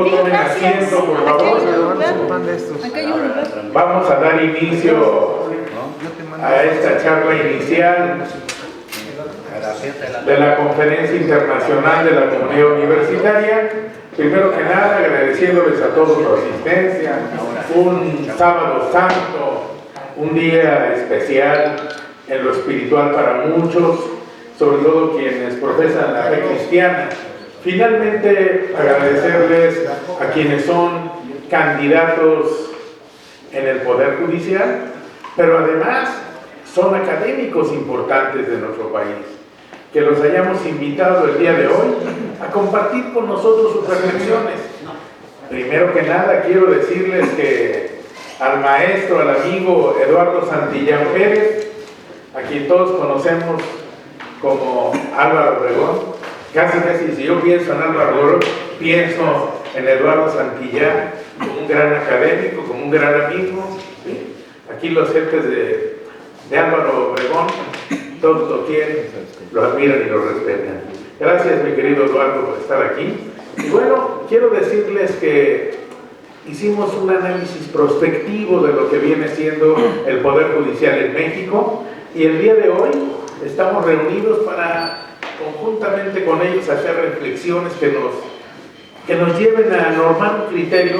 Tomen asiento, por favor. Vamos a dar inicio a esta charla inicial de la Conferencia Internacional de la Comunidad Universitaria. Primero que nada, agradeciéndoles a todos su asistencia. Un sábado santo, un día especial en lo espiritual para muchos, sobre todo quienes profesan la fe cristiana. Finalmente, agradecerles a quienes son candidatos en el Poder Judicial, pero además son académicos importantes de nuestro país, que los hayamos invitado el día de hoy a compartir con nosotros sus reflexiones. Primero que nada, quiero decirles que al maestro, al amigo Eduardo Santillán Pérez, a quien todos conocemos como Álvaro Obregón, casi si yo pienso en Álvaro Obregón, pienso en Eduardo Santillán, como un gran académico, como un gran amigo. ¿Sí? Aquí los jefes de Álvaro Obregón, todos lo quieren, lo admiran y lo respetan. Gracias, mi querido Eduardo, por estar aquí. Y bueno, quiero decirles que hicimos un análisis prospectivo de lo que viene siendo el Poder Judicial en México, y el día de hoy estamos reunidos para conjuntamente con ellos hacer reflexiones que nos lleven a normar un criterio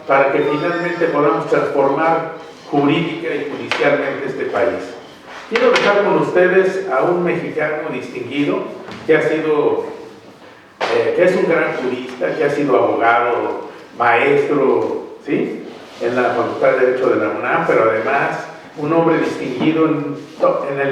para que finalmente podamos transformar jurídica y judicialmente este país. Quiero dejar con ustedes a un mexicano distinguido que es un gran jurista, que ha sido abogado, maestro, ¿sí?, en la Facultad de Derecho de la UNAM, pero además un hombre distinguido en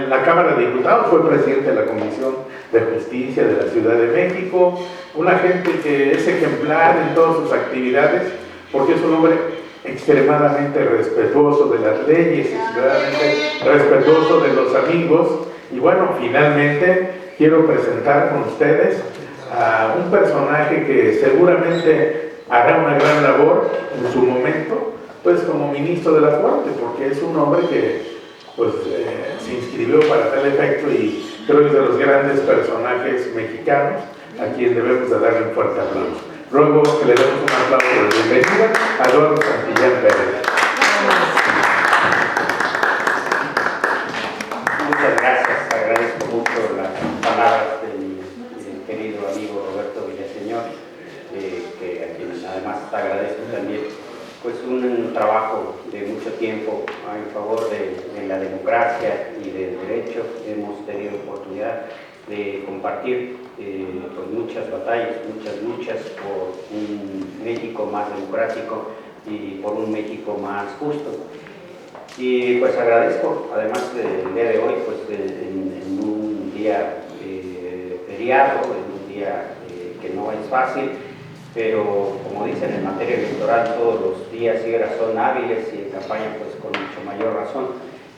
la Cámara de Diputados, fue presidente de la Comisión de Justicia de la Ciudad de México, una gente que es ejemplar en todas sus actividades, porque es un hombre extremadamente respetuoso de las leyes, extremadamente respetuoso de los amigos. Y bueno, finalmente quiero presentar con ustedes a un personaje que seguramente hará una gran labor en su momento, pues como ministro de la Corte, porque es un hombre que se inscribió para tal efecto y creo que es de los grandes personajes mexicanos a quien debemos de darle un fuerte aplauso. Ruego que le demos un aplauso de bienvenida a Eduardo Santillán Pérez. Muchas gracias, agradezco mucho las palabras de mi querido amigo Roberto Villaseñor, a quien además agradezco también pues un trabajo de mucho tiempo en favor de la democracia y del derecho. Hemos tenido oportunidad de compartir pues muchas batallas, muchas luchas por un México más democrático y por un México más justo. Y pues agradezco además el día de hoy, pues en un día feriado, en un día que no es fácil, pero como dicen en materia electoral, todos los días y horas son hábiles, y en campaña pues con mucho mayor razón.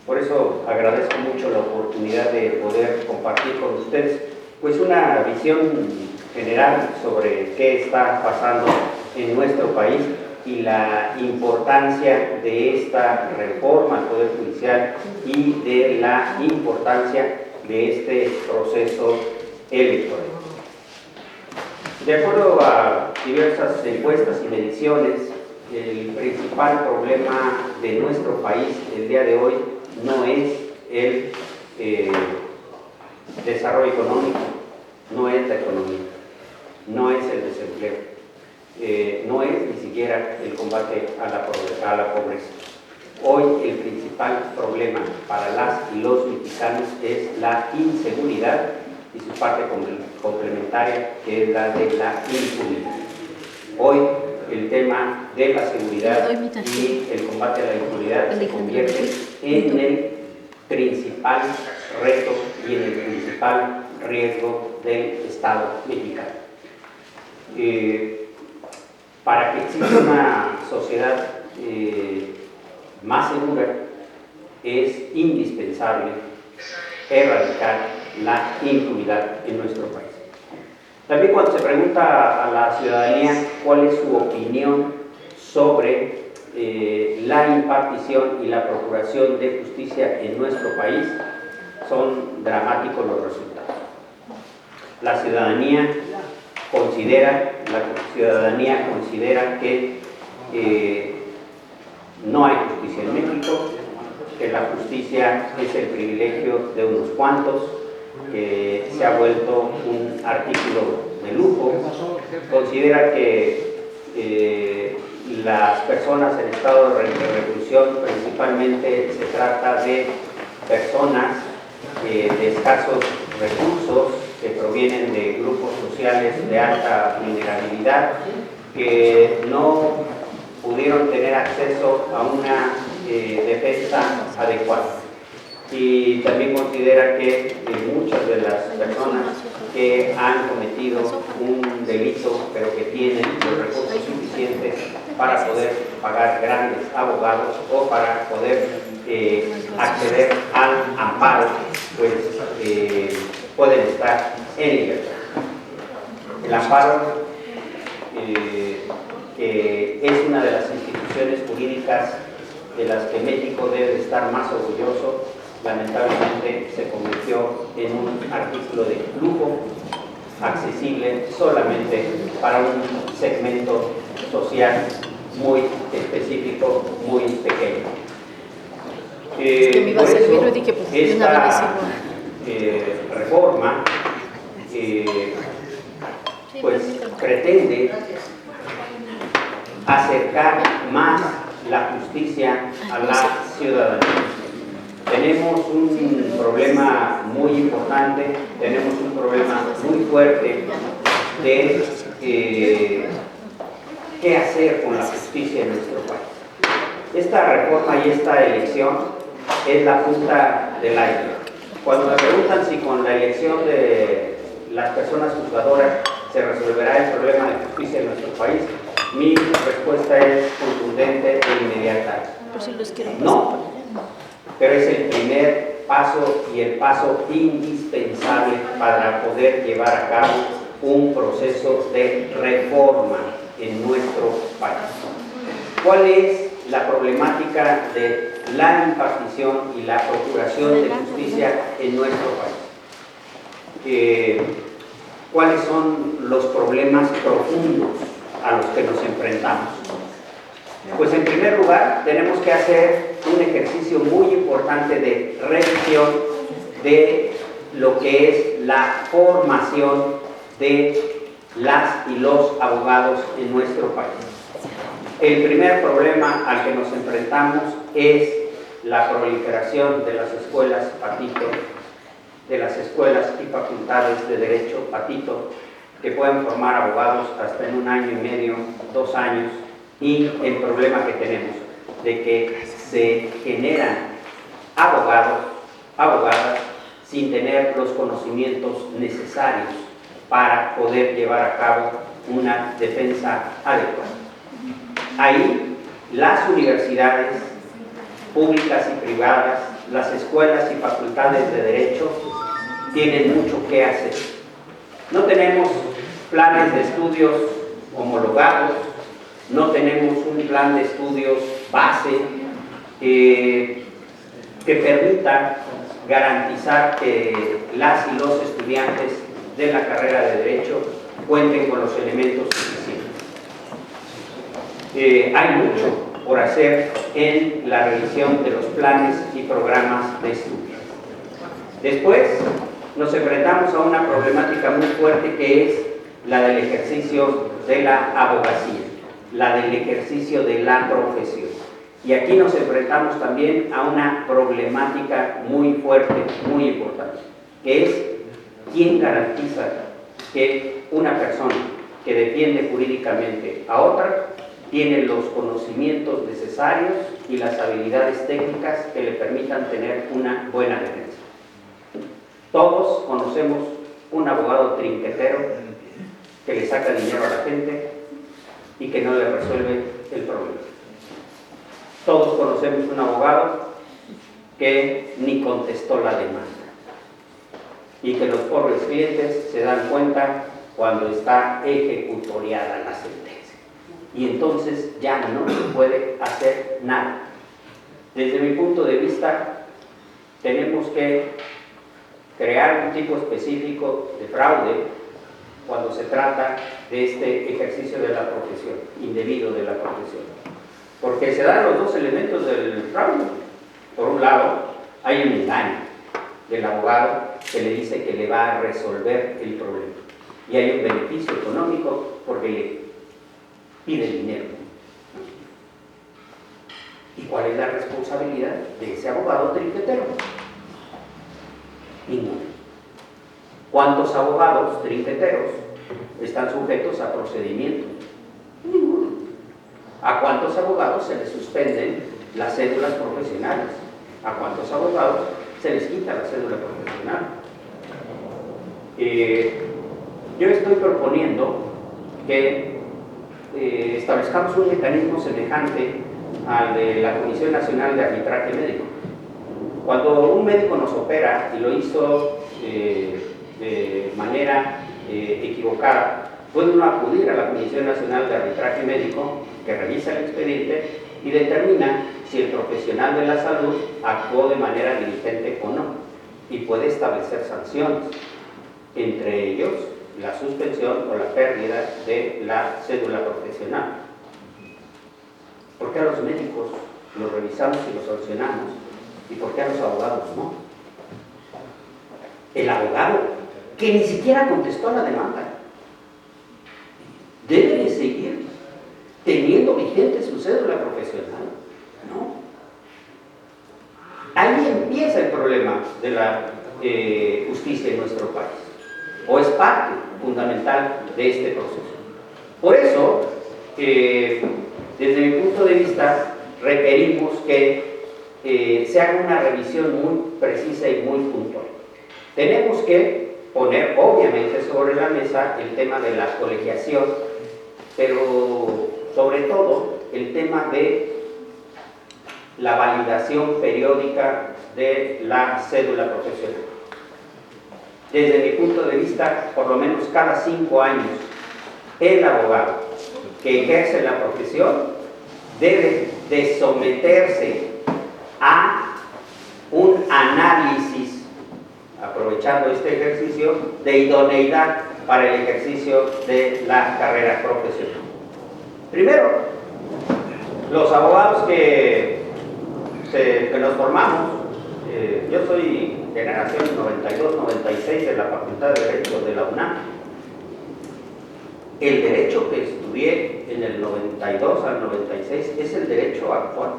Por eso agradezco mucho la oportunidad de poder compartir con ustedes pues una visión general sobre qué está pasando en nuestro país y la importancia de esta reforma al Poder Judicial y de la importancia de este proceso electoral. De acuerdo a diversas encuestas y mediciones, el principal problema de nuestro país el día de hoy no es el desarrollo económico, no es la economía, no es el desempleo, no es ni siquiera el combate a la pobreza. Hoy el principal problema para las y los mexicanos es la inseguridad y su parte complementaria, que es la de la impunidad. Hoy el tema de la seguridad y el combate a la impunidad se convierte en el principal reto y en el principal riesgo del Estado mexicano. Para que exista una sociedad más segura, es indispensable erradicar la impunidad en nuestro país. También cuando se pregunta a la ciudadanía cuál es su opinión sobre la impartición y la procuración de justicia en nuestro país, son dramáticos los resultados. La ciudadanía considera la ciudadanía considera que no hay justicia en México, que la justicia es el privilegio de unos cuantos, que se ha vuelto un artículo de lujo. Considera que las personas en estado de reclusión principalmente se trata de personas de escasos recursos, que provienen de grupos sociales de alta vulnerabilidad, que no pudieron tener acceso a una defensa adecuada. Y también considera que muchas de las personas que han cometido un delito, pero que tienen los recursos suficientes para poder pagar grandes abogados o para poder acceder al amparo, pues pueden estar en libertad. El amparo, que es una de las instituciones jurídicas de las que México debe estar más orgulloso, lamentablemente se convirtió en un artículo de lujo, accesible solamente para un segmento social muy específico, muy pequeño. Por eso, esta reforma pues pretende acercar más la justicia a la ciudadanía. Tenemos un problema muy importante, tenemos un problema muy fuerte de qué hacer con la justicia en nuestro país. Esta reforma y esta elección es la punta del iceberg. Cuando me preguntan si con la elección de las personas juzgadoras se resolverá el problema de justicia en nuestro país, mi respuesta es contundente e inmediata. No, pero es el primer paso y el paso indispensable para poder llevar a cabo un proceso de reforma en nuestro país. ¿Cuál es la problemática de la impartición y la procuración de justicia en nuestro país? ¿Cuáles son los problemas profundos a los que nos enfrentamos? Pues en primer lugar tenemos que hacer un ejercicio muy importante de revisión de lo que es la formación de las y los abogados en nuestro país. El primer problema al que nos enfrentamos es la proliferación de las escuelas patito, de las escuelas y facultades de derecho patito, que pueden formar abogados hasta en 1 año y medio, 2 años, y el problema que tenemos de que se generan abogadas sin tener los conocimientos necesarios para poder llevar a cabo una defensa adecuada. Ahí las universidades públicas y privadas, las escuelas y facultades de derecho tienen mucho que hacer. No tenemos planes de estudios homologados, no tenemos un plan de estudios base que permita garantizar que las y los estudiantes de la carrera de Derecho cuenten con los elementos suficientes. Hay mucho por hacer en la revisión de los planes y programas de estudio. Después nos enfrentamos a una problemática muy fuerte, que es la del ejercicio de la abogacía, la del ejercicio de la profesión. Y aquí nos enfrentamos también a una problemática muy fuerte, muy importante, que es quién garantiza que una persona que defiende jurídicamente a otra tiene los conocimientos necesarios y las habilidades técnicas que le permitan tener una buena defensa. Todos conocemos un abogado trinquetero que le saca dinero a la gente y que no le resuelve el problema. Todos conocemos un abogado que ni contestó la demanda y que los pobres clientes se dan cuenta cuando está ejecutoriada la sentencia. Y entonces ya no se puede hacer nada. Desde mi punto de vista, tenemos que crear un tipo específico de fraude cuando se trata de este ejercicio de la profesión, indebido de la profesión. Porque se dan los dos elementos del fraude. Por un lado, hay un engaño del abogado que le dice que le va a resolver el problema. Y hay un beneficio económico porque le pide dinero. ¿Y cuál es la responsabilidad de ese abogado trinquetero? Ninguno. ¿Cuántos abogados trinqueteros están sujetos a procedimientos? Ninguno. ¿A cuántos abogados se les suspenden las cédulas profesionales? ¿A cuántos abogados se les quita la cédula profesional? Yo estoy proponiendo que establezcamos un mecanismo semejante al de la Comisión Nacional de Arbitraje Médico. Cuando un médico nos opera y lo hizo de manera equivocada, puede uno acudir a la Comisión Nacional de Arbitraje Médico, que revisa el expediente y determina si el profesional de la salud actuó de manera diligente o no, y puede establecer sanciones, entre ellos la suspensión o la pérdida de la cédula profesional. ¿Por qué a los médicos los revisamos y los sancionamos? ¿Y por qué a los abogados no? El abogado, que ni siquiera contestó a la demanda, debe de seguir teniendo vigente su cédula profesional, ¿no? Ahí empieza el problema de la justicia en nuestro país, o es parte fundamental de este proceso. Por eso, desde mi punto de vista, requerimos que se haga una revisión muy precisa y muy puntual. Tenemos que poner, obviamente, sobre la mesa el tema de la colegiación, pero sobre todo el tema de la validación periódica de la cédula profesional. Desde mi punto de vista, por lo menos cada 5 años, el abogado que ejerce la profesión debe de someterse a un análisis, aprovechando este ejercicio, de idoneidad para el ejercicio de la carrera profesional. Primero, los abogados que nos formamos, yo soy generación 92-96 de la Facultad de Derecho de la UNAM. El derecho que estudié en el 92 al 96 es el derecho actual,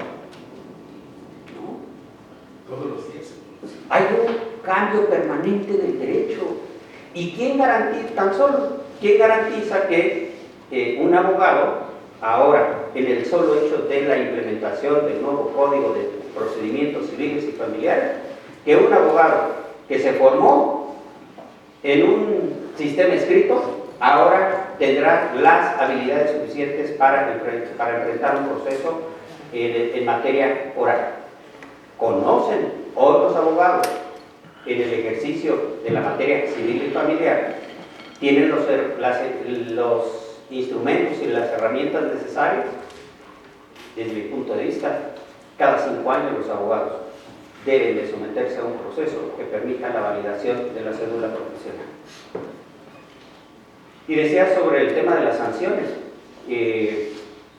¿no? Todos los días. Hay un cambio permanente del derecho. ¿Y quién garantiza, quién garantiza que un abogado, ahora, en el solo hecho de la implementación del nuevo Código de Procedimientos Civiles y Familiares, que un abogado que se formó en un sistema escrito, ahora tendrá las habilidades suficientes para enfrentar un proceso en materia oral? ¿Conocen otros abogados en el ejercicio de la materia civil y familiar? ¿Tienen los instrumentos y las herramientas necesarias? Desde mi punto de vista, cada 5 años los abogados deben de someterse a un proceso que permita la validación de la cédula profesional. Y decía sobre el tema de las sanciones.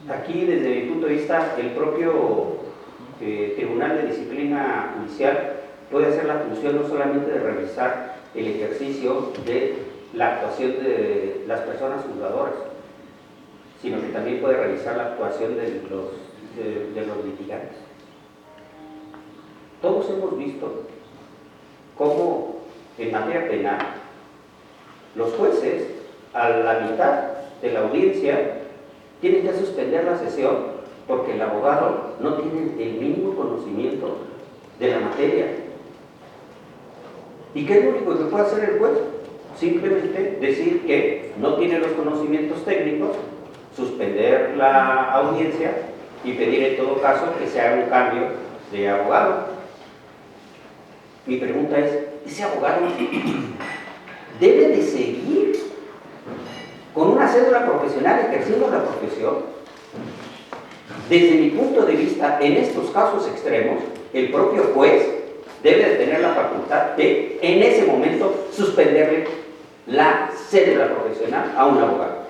Aquí, desde mi punto de vista, el propio Tribunal de Disciplina Judicial puede hacer la función no solamente de revisar el ejercicio de la actuación de las personas juzgadoras, sino que también puede revisar la actuación de los litigantes. Todos hemos visto cómo en materia penal los jueces a la mitad de la audiencia tienen que suspender la sesión porque el abogado no tiene el mínimo conocimiento de la materia. ¿Y qué es lo único que puede hacer el juez? Simplemente decir que no tiene los conocimientos técnicos, suspender la audiencia y pedir en todo caso que se haga un cambio de abogado. Mi pregunta es, ¿ese abogado debe de seguir con una cédula profesional ejerciendo la profesión? Desde mi punto de vista, en estos casos extremos, el propio juez debe de tener la facultad de, en ese momento, suspenderle la cédula profesional a un abogado,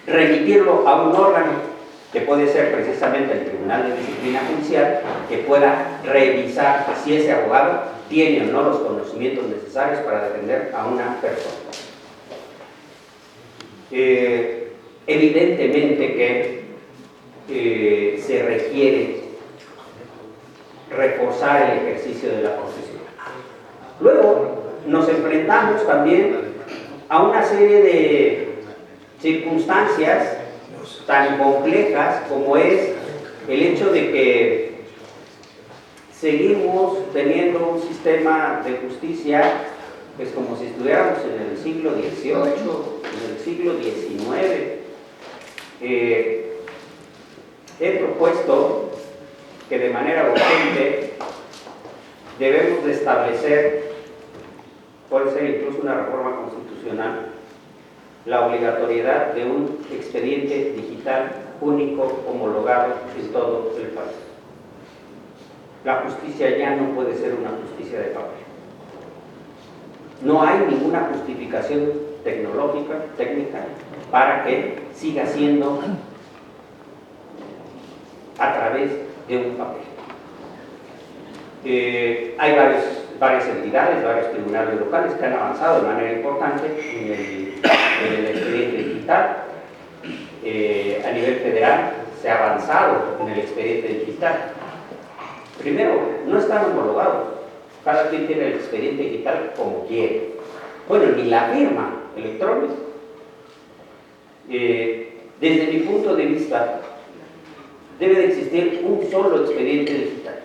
remitirlo a un órgano que puede ser precisamente el Tribunal de Disciplina Judicial, que pueda revisar si ese abogado tiene o no los conocimientos necesarios para defender a una persona. Evidentemente que se requiere reforzar el ejercicio de la profesión. Luego nos enfrentamos también a una serie de circunstancias tan complejas como es el hecho de que seguimos teniendo un sistema de justicia pues como si estuviéramos en el siglo XVIII, en el siglo XIX. He propuesto que de manera urgente debemos de establecer, puede ser incluso una reforma constitucional, la obligatoriedad de un expediente digital único homologado en todo el país. La justicia ya no puede ser una justicia de papel. No hay ninguna justificación tecnológica, técnica, para que siga siendo a través de un papel. Hay varias entidades, varios tribunales locales que han avanzado de manera importante en el expediente digital. A nivel federal se ha avanzado en el expediente digital. Primero, no están homologados. Cada quien tiene el expediente digital como quiere. Bueno, ni la firma electrónica. Desde mi punto de vista, debe de existir un solo expediente digital.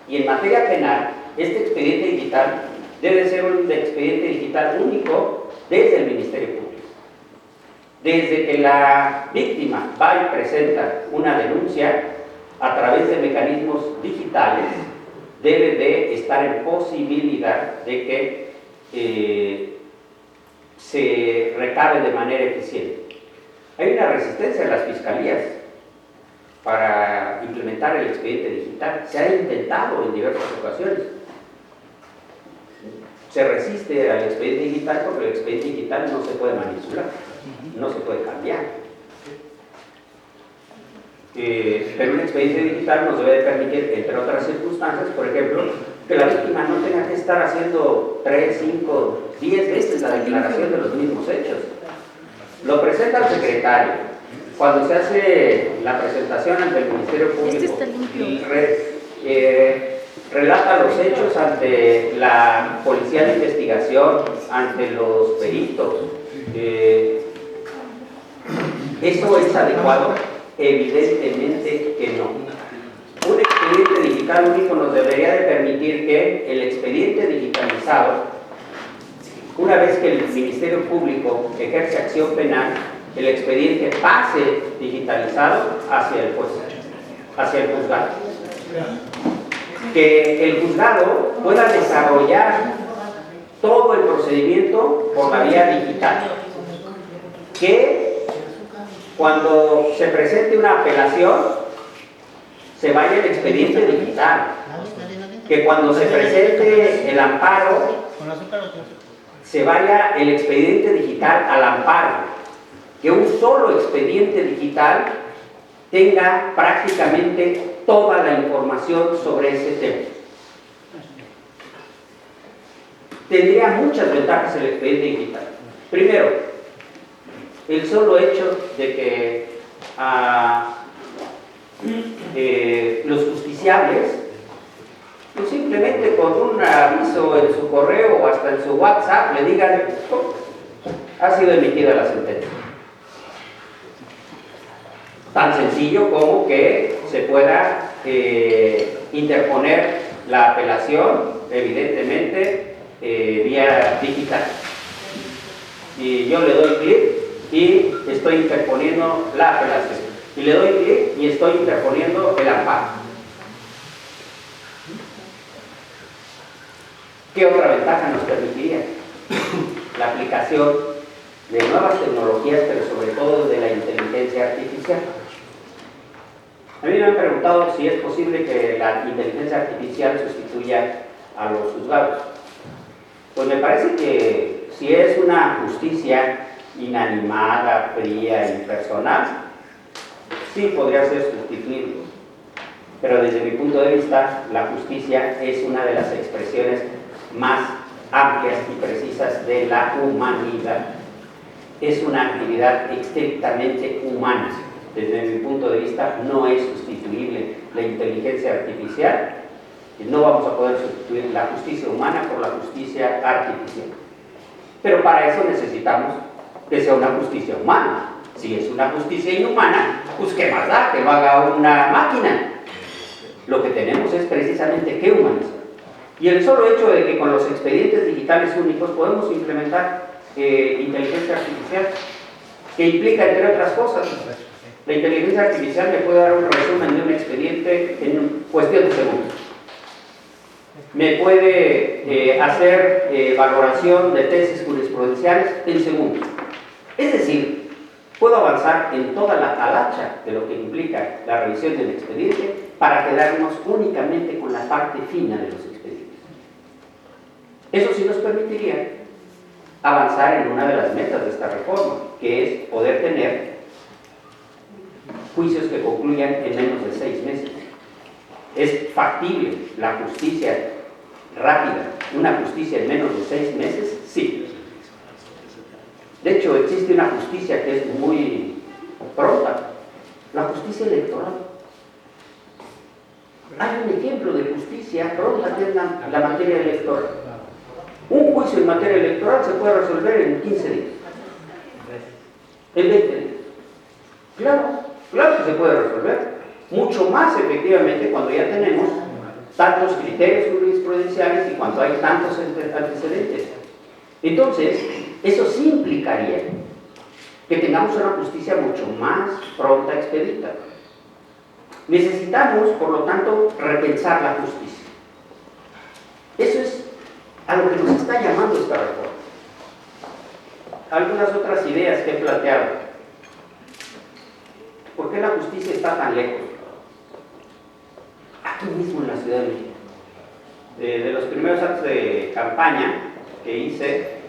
Y en materia penal, este expediente digital debe ser un expediente digital único desde el Ministerio Público. Desde que la víctima va y presenta una denuncia a través de mecanismos digitales, debe de estar en posibilidad de que se recabe de manera eficiente. Hay una resistencia en las fiscalías para implementar el expediente digital. Se ha intentado en diversas ocasiones. Se resiste al expediente digital porque el expediente digital no se puede manipular, no se puede cambiar. Pero un expediente digital nos debe de permitir, entre otras circunstancias, por ejemplo, que la víctima no tenga que estar haciendo 3, 5, 10 veces la declaración de los mismos hechos. Lo presenta el secretario. Cuando se hace la presentación ante el Ministerio Público relata los hechos ante la Policía de Investigación, ante los peritos. ¿Eso es adecuado? Evidentemente que no. Un expediente digital único nos debería de permitir que el expediente digitalizado, una vez que el Ministerio Público ejerce acción penal, el expediente pase digitalizado hacia el juez, hacia el juzgado. Que el juzgado pueda desarrollar todo el procedimiento por la vía digital. Que cuando se presente una apelación, se vaya el expediente digital. Que cuando se presente el amparo, se vaya el expediente digital al amparo. Que un solo expediente digital tenga prácticamente toda la información sobre ese tema. Tendría muchas ventajas el expediente digital. Primero, el solo hecho de que los justiciables, pues simplemente con un aviso en su correo o hasta en su WhatsApp le digan: oh, ha sido emitida la sentencia. Tan sencillo como que se pueda interponer la apelación, evidentemente, vía digital. Y yo le doy clic y estoy interponiendo la apelación. Y le doy clic y estoy interponiendo el amparo. ¿Qué otra ventaja nos permitiría? La aplicación de nuevas tecnologías, pero sobre todo de la inteligencia artificial. A mí me han preguntado si es posible que la inteligencia artificial sustituya a los juzgados. Pues me parece que si es una justicia inanimada, fría, impersonal, sí podría ser sustituible. Pero desde mi punto de vista, la justicia es una de las expresiones más amplias y precisas de la humanidad. Es una actividad estrictamente humana. Desde mi punto de vista, no es sustituible la inteligencia artificial. No vamos a poder sustituir la justicia humana por la justicia artificial. Pero para eso necesitamos que sea una justicia humana. Si es una justicia inhumana, pues ¿qué más da? Que lo haga una máquina. Lo que tenemos es precisamente que humanizar. Y el solo hecho de que con los expedientes digitales únicos podemos implementar inteligencia artificial, que implica, entre otras cosas, la inteligencia artificial me puede dar un resumen de un expediente en cuestión de segundos. Me puede hacer valoración de tesis jurisprudenciales en segundos. Es decir, puedo avanzar en toda la talacha de lo que implica la revisión del expediente para quedarnos únicamente con la parte fina de los expedientes. Eso sí nos permitiría avanzar en una de las metas de esta reforma, que es poder tener juicios que concluyan en menos de 6 meses. ¿Es factible la justicia rápida, una justicia en menos de 6 meses? Sí. De hecho, existe una justicia que es muy pronta, la justicia electoral. Hay un ejemplo de justicia pronta que es la materia electoral. Un juicio en materia electoral se puede resolver en 15 días, en 20 días. Claro que se puede resolver. Mucho más efectivamente cuando ya tenemos tantos criterios jurisprudenciales y cuando hay tantos antecedentes. Entonces, eso sí implicaría que tengamos una justicia mucho más pronta, expedita. Necesitamos, por lo tanto, repensar la justicia. Eso es a lo que nos está llamando esta reforma. Algunas otras ideas que he planteado. ¿Por qué la justicia está tan lejos? Aquí mismo en la Ciudad de México. De los primeros actos de campaña que hice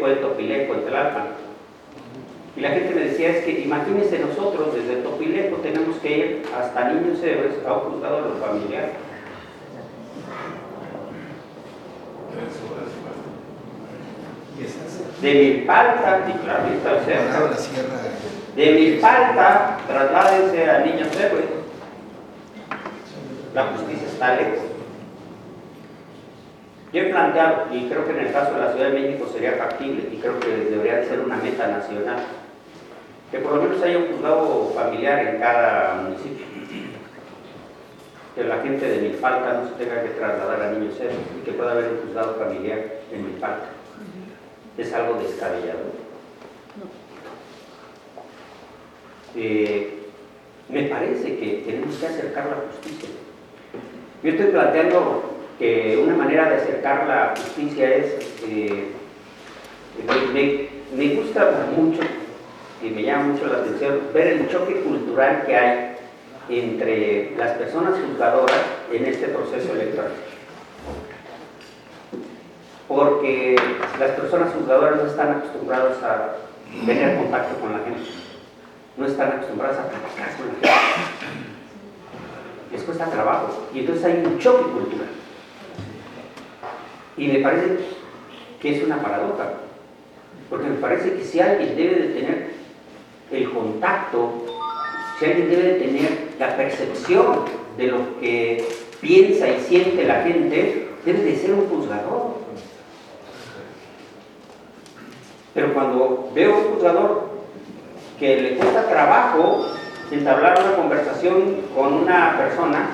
fue en Topileco, en Tlalpan. Y la gente me decía, es que imagínense nosotros desde Topileco tenemos que ir hasta Niños Héroes a un juzgado de los familiares. De Milpalta, y claro, está cerca. De Milpalta, trasládense a Niños Héroes. La justicia está lejos. Yo he planteado, y creo que en el caso de la Ciudad de México sería factible, y creo que debería de ser una meta nacional, que por lo menos haya un juzgado familiar en cada municipio. Que la gente de Milpalta no se tenga que trasladar a Niños Héroes y que pueda haber un juzgado familiar en Milpalta. Es algo descabellado. Me parece que tenemos que acercar la justicia. Yo estoy planteando que una manera de acercar la justicia es, me gusta mucho y me llama mucho la atención ver el choque cultural que hay entre las personas juzgadoras en este proceso electoral. Porque las personas juzgadoras no están acostumbradas a tener contacto con la gente, no están acostumbradas a platicar con la gente. Les cuesta trabajo y entonces hay un choque cultural. Y me parece que es una paradoja, porque me parece que si alguien debe de tener el contacto, si alguien debe de tener la percepción de lo que piensa y siente la gente, debe de ser un juzgador. Pero cuando veo un juzgador que le cuesta trabajo entablar una conversación con una persona,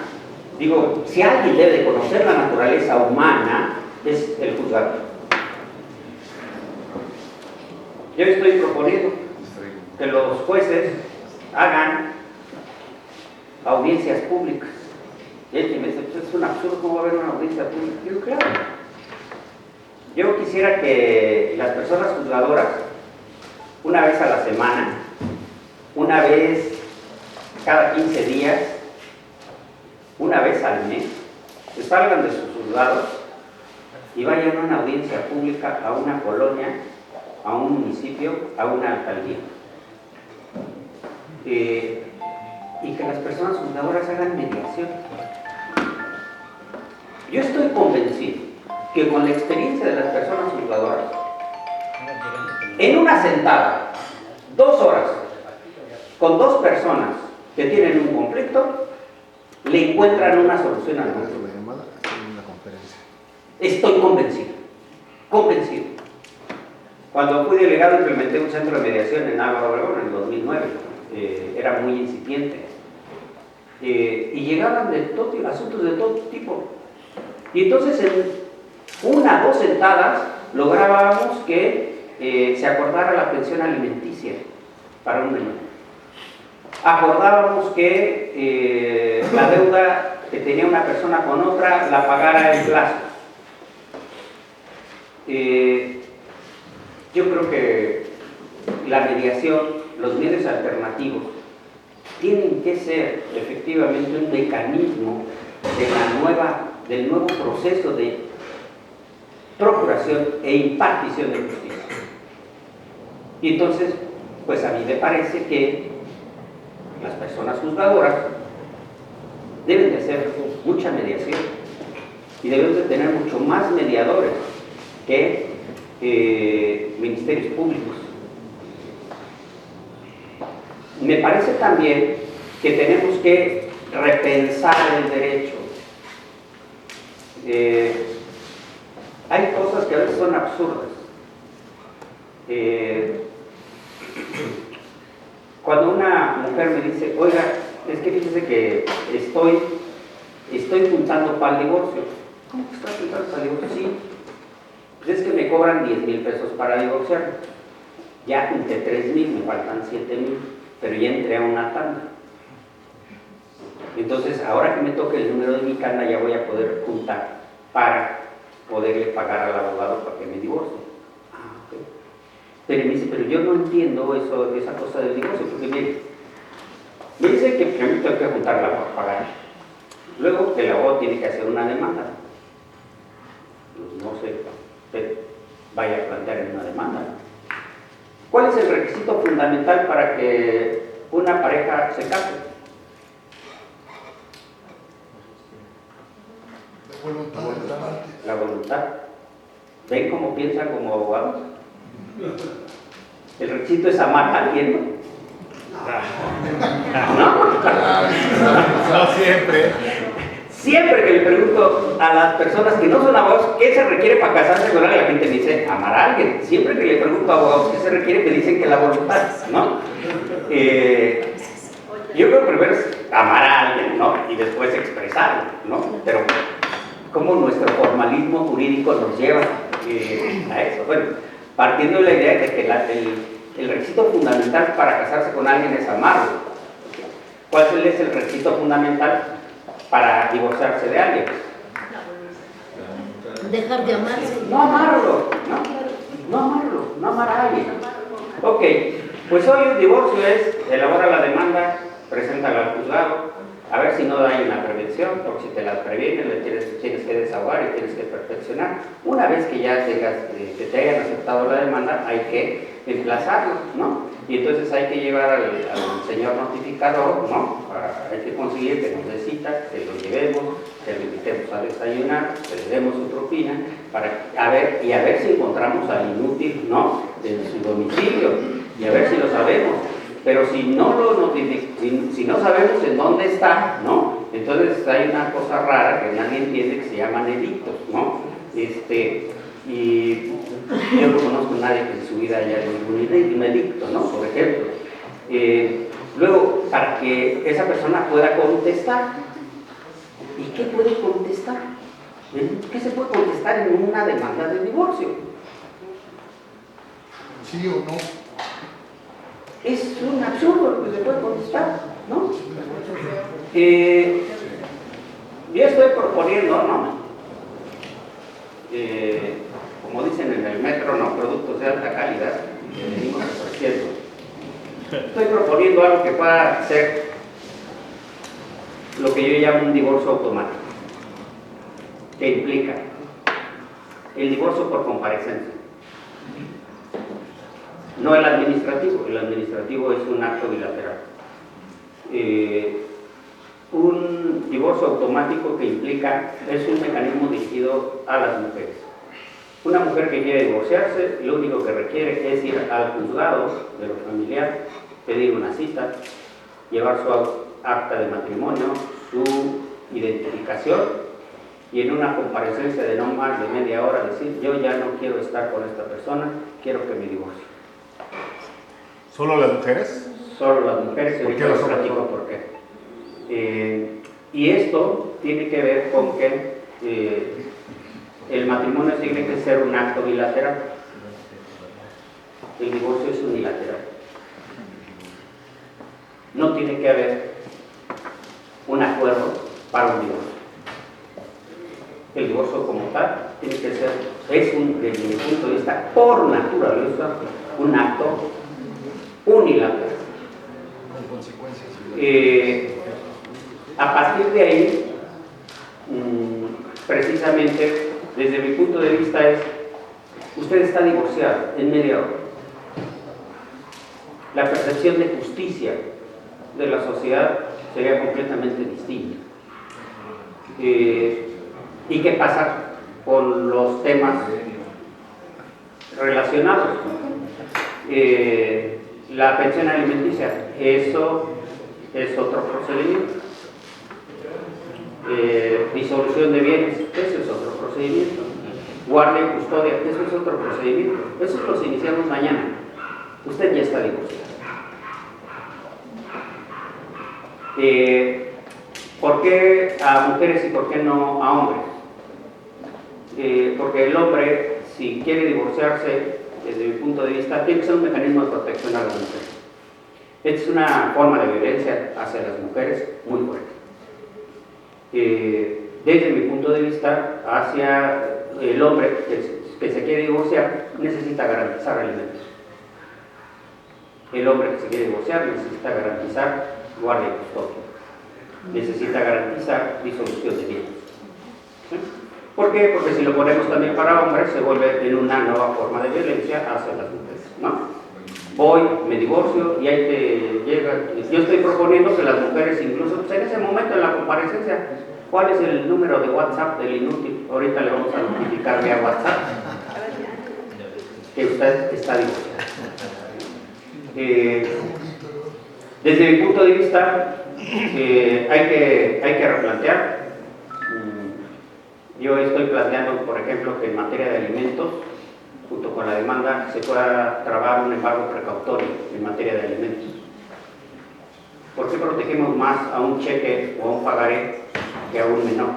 digo, si alguien debe de conocer la naturaleza humana, es el juzgador. Yo estoy proponiendo que los jueces hagan audiencias públicas. Y él me dice, pues es un absurdo, ¿cómo va a haber una audiencia pública? Digo, claro. Yo quisiera que las personas juzgadoras, una vez a la semana, una vez cada 15 días, una vez al mes, que salgan de sus juzgados y vayan a una audiencia pública, a una colonia, a un municipio, a una alcaldía. Y que las personas juzgadoras hagan mediación. Yo estoy convencido que con la experiencia de las personas juzgadoras, en una sentada, 2 horas, con 2 personas que tienen un conflicto, le encuentran una solución al conflicto. Estoy convencido, convencido. Cuando fui delegado implementé un centro de mediación en Álvaro Obregón en el 2009, era muy incipiente, y llegaban de todo, asuntos de todo tipo. Y entonces en 1 o 2 sentadas lográbamos que se acordara la pensión alimenticia para un menor. Acordábamos que la deuda que tenía una persona con otra la pagara en plazo. Yo creo que la mediación, los medios alternativos, tienen que ser efectivamente un mecanismo del nuevo proceso de procuración e impartición de justicia. Y entonces, pues a mí me parece que las personas juzgadoras deben de hacer mucha mediación y deben de tener mucho más mediadores que ministerios públicos. Me parece también que tenemos que repensar el derecho. Hay cosas que a veces son absurdas. Cuando una mujer me dice, oiga, es que fíjese que estoy juntando para el divorcio. ¿Cómo que estás juntando para el divorcio? Sí. Pues es que me cobran 10,000 pesos para divorciar. Ya junté 3,000, me faltan 7,000, pero ya entré a una tanda. Entonces, ahora que me toque el número de mi cana, ya voy a poder juntar para poderle pagar al abogado para que me divorcie. Okay. Pero me dice, pero yo no entiendo esa cosa del divorcio, porque me dice que primero tengo que juntarla para pagar. Luego que el abogado tiene que hacer una demanda. Pues no sé, usted vaya a plantear en una demanda. ¿Cuál es el requisito fundamental para que una pareja se case? La voluntad. ¿Ven cómo piensan como abogados? El requisito es amar a alguien, ¿no? No siempre. Siempre que le pregunto a las personas que no son abogados qué se requiere para casarse con alguien, la gente me dice amar a alguien. Siempre que le pregunto a abogados qué se requiere, me dicen que la voluntad, ¿no? Yo creo que primero es amar a alguien, ¿no? Y después expresarlo, ¿no? Pero cómo nuestro formalismo jurídico nos lleva a eso. Bueno, partiendo de la idea de que el requisito fundamental para casarse con alguien es amarlo. ¿Cuál es el requisito fundamental para divorciarse de alguien? Dejar de amarse. No amarlo, no amarlo, no amar a alguien. Ok, pues hoy un divorcio es elabora la demanda, preséntala al juzgado, a ver si no hay una prevención, porque si te la previenen, le tienes que desahogar y tienes que perfeccionar. Una vez que ya que te hayan aceptado la demanda, hay que emplazarlo, ¿no? Y entonces hay que llevar al señor notificador, ¿no? Hay que conseguir que nos dé cita, que lo llevemos, que lo invitemos a desayunar, que le demos su propina, a ver si encontramos al inútil, ¿no? En su domicilio, y a ver si lo sabemos. Pero si no si no sabemos en dónde está, ¿no? Entonces hay una cosa rara que nadie entiende que se llaman edictos, ¿no? Y yo no conozco a nadie que en su vida haya ningún edicto, ¿no? Por ejemplo. Luego, para que esa persona pueda contestar. ¿Y qué puede contestar? ¿Qué se puede contestar en una demanda de divorcio? ¿Sí o no? Es un absurdo lo que se puede contestar, ¿no? Yo estoy proponiendo, ¿no? Como dicen en el metro, ¿no? Productos de alta calidad, que venimos ofreciendo. Estoy proponiendo algo que pueda ser lo que yo llamo un divorcio automático, que implica el divorcio por comparecencia. No el administrativo es un acto bilateral. Un divorcio automático que implica, es un mecanismo dirigido a las mujeres. Una mujer que quiere divorciarse, lo único que requiere es ir al juzgado de lo familiar, pedir una cita, llevar su acta de matrimonio, su identificación y en una comparecencia de no más de media hora decir: yo ya no quiero estar con esta persona, quiero que me divorcie. ¿Solo las mujeres? Solo las mujeres, y ¿Por qué ahorita los les hombres? platico por qué. Y esto tiene que ver con que el matrimonio tiene que ser un acto bilateral. El divorcio es unilateral. No tiene que haber un acuerdo para un divorcio. El divorcio como tal tiene que ser, desde mi punto de vista, por naturaleza, un acto unilateral. A partir de ahí, precisamente, desde mi punto de vista es, usted está divorciado en media hora. La percepción de justicia de la sociedad sería completamente distinta. ¿Y qué pasa con los temas relacionados? La pensión alimenticia, eso es otro procedimiento. Disolución de bienes, eso es otro procedimiento. Guardia y custodia, eso es otro procedimiento. Eso los iniciamos mañana. Usted ya está divorciado. ¿Por qué a mujeres y por qué no a hombres? Porque el hombre, si quiere divorciarse, desde mi punto de vista, tiene que ser un mecanismo de protección a las mujeres. Esta es una forma de violencia hacia las mujeres muy fuerte. Desde mi punto de vista, hacia el hombre que se quiere divorciar, necesita garantizar alimentos. El hombre que se quiere divorciar necesita garantizar guardia y custodia. Necesita garantizar disolución de bienes. ¿Sí? ¿Por qué? Porque si lo ponemos también para hombres, se vuelve en una nueva forma de violencia hacia las mujeres, ¿no? Voy, me divorcio y ahí te llega. Yo estoy proponiendo que las mujeres, incluso pues en ese momento en la comparecencia, ¿cuál es el número de WhatsApp del inútil? Ahorita le vamos a notificar vía WhatsApp que usted está divorciado. Desde mi punto de vista, hay que replantear. Yo estoy planteando, por ejemplo, que en materia de alimentos, junto con la demanda, se pueda trabar un embargo precautorio en materia de alimentos. ¿Por qué protegemos más a un cheque o a un pagaré que a un menor?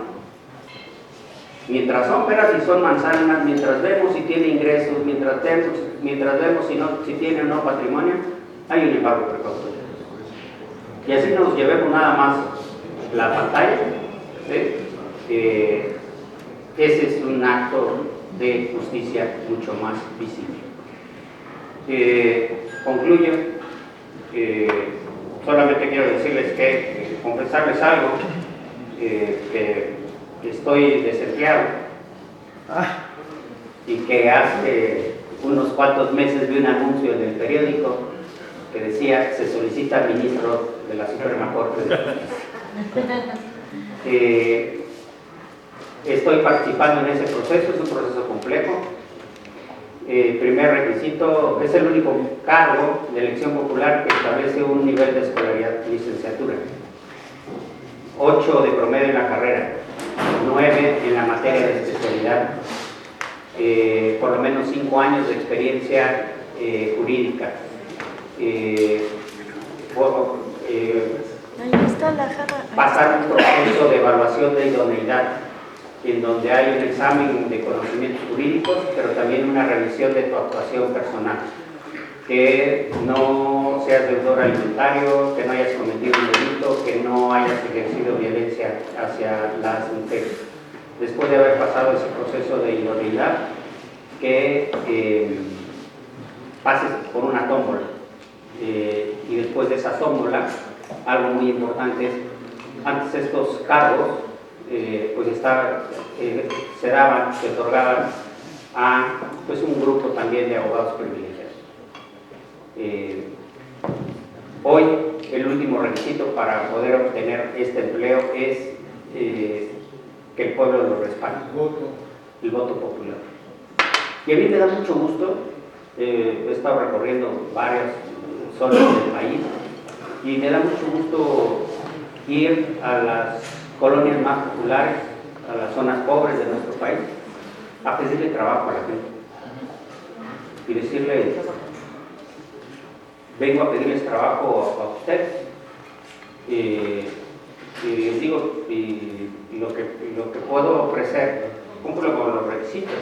Mientras son peras y son manzanas, mientras vemos si tiene ingresos, mientras vemos si tiene o no patrimonio, hay un embargo precautorio. Y así nos llevemos nada más la pantalla, ¿sí? Ese es un acto de justicia mucho más visible. Concluyo. Solamente quiero decirles que, confesarles algo, que estoy desempleado y que hace unos cuantos meses vi un anuncio en el periódico que decía: se solicita ministro de la Suprema Corte de Justicia. Estoy participando en ese proceso, es un proceso complejo. Primer requisito, es el único cargo de elección popular que establece un nivel de escolaridad, licenciatura. 8 de promedio en la carrera, 9 en la materia de especialidad, por lo menos 5 años de experiencia jurídica. Pasar un proceso de evaluación de idoneidad, en donde hay un examen de conocimientos jurídicos, pero también una revisión de tu actuación personal. Que no seas deudor alimentario, que no hayas cometido un delito, que no hayas ejercido violencia hacia las mujeres. Después de haber pasado ese proceso de idoneidad, que pases por una tómbola. Y después de esa tómbola, algo muy importante es, antes estos cargos, pues se otorgaban a pues, un grupo también de abogados privilegiados. Hoy el último requisito para poder obtener este empleo es que el pueblo lo respalde, el voto popular. Y a mí me da mucho gusto, he estado recorriendo varias zonas del país y me da mucho gusto ir a las colonias más populares, a las zonas pobres de nuestro país, a pedirle trabajo a la gente y decirle: vengo a pedirles trabajo a ustedes. Y les digo, lo que puedo ofrecer, cumplo con los requisitos,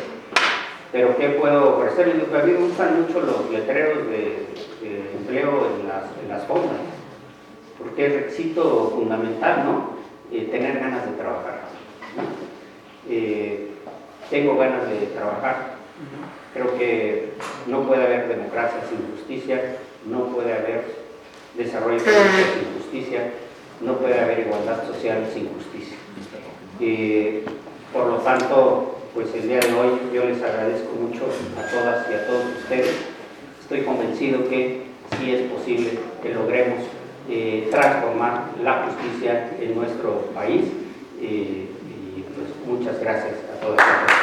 pero ¿qué puedo ofrecer? A mí me gustan mucho los letreros de empleo en las fondas, porque es requisito fundamental, ¿no? Tener ganas de trabajar, ¿no? Tengo ganas de trabajar. Creo que no puede haber democracia sin justicia, no puede haber desarrollo económico sin justicia, no puede haber igualdad social sin justicia. Por lo tanto, pues el día de hoy yo les agradezco mucho a todas y a todos ustedes. Estoy convencido que sí es posible que logremos transformar la justicia en nuestro país. Y pues muchas gracias a todas y a todos.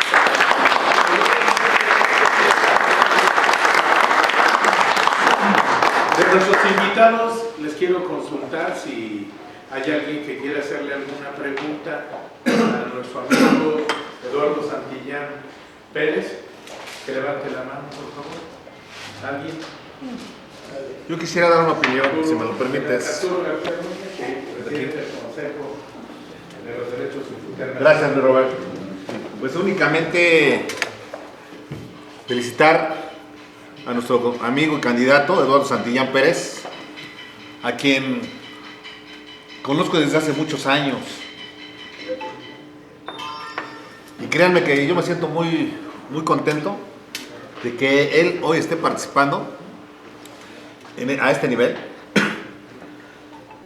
De nuestros invitados, les quiero consultar si hay alguien que quiera hacerle alguna pregunta a nuestro amigo Eduardo Santillán Pérez. Que levante la mano, por favor. ¿Alguien? Yo quisiera dar una opinión, si me lo permites. Arturo García Núñez, presidente del Consejo de los Derechos Internacionales. Gracias, mi Roberto. Pues únicamente felicitar a nuestro amigo y candidato Eduardo Santillán Pérez, a quien conozco desde hace muchos años. Y créanme que yo me siento muy contento de que él hoy esté participando a este nivel,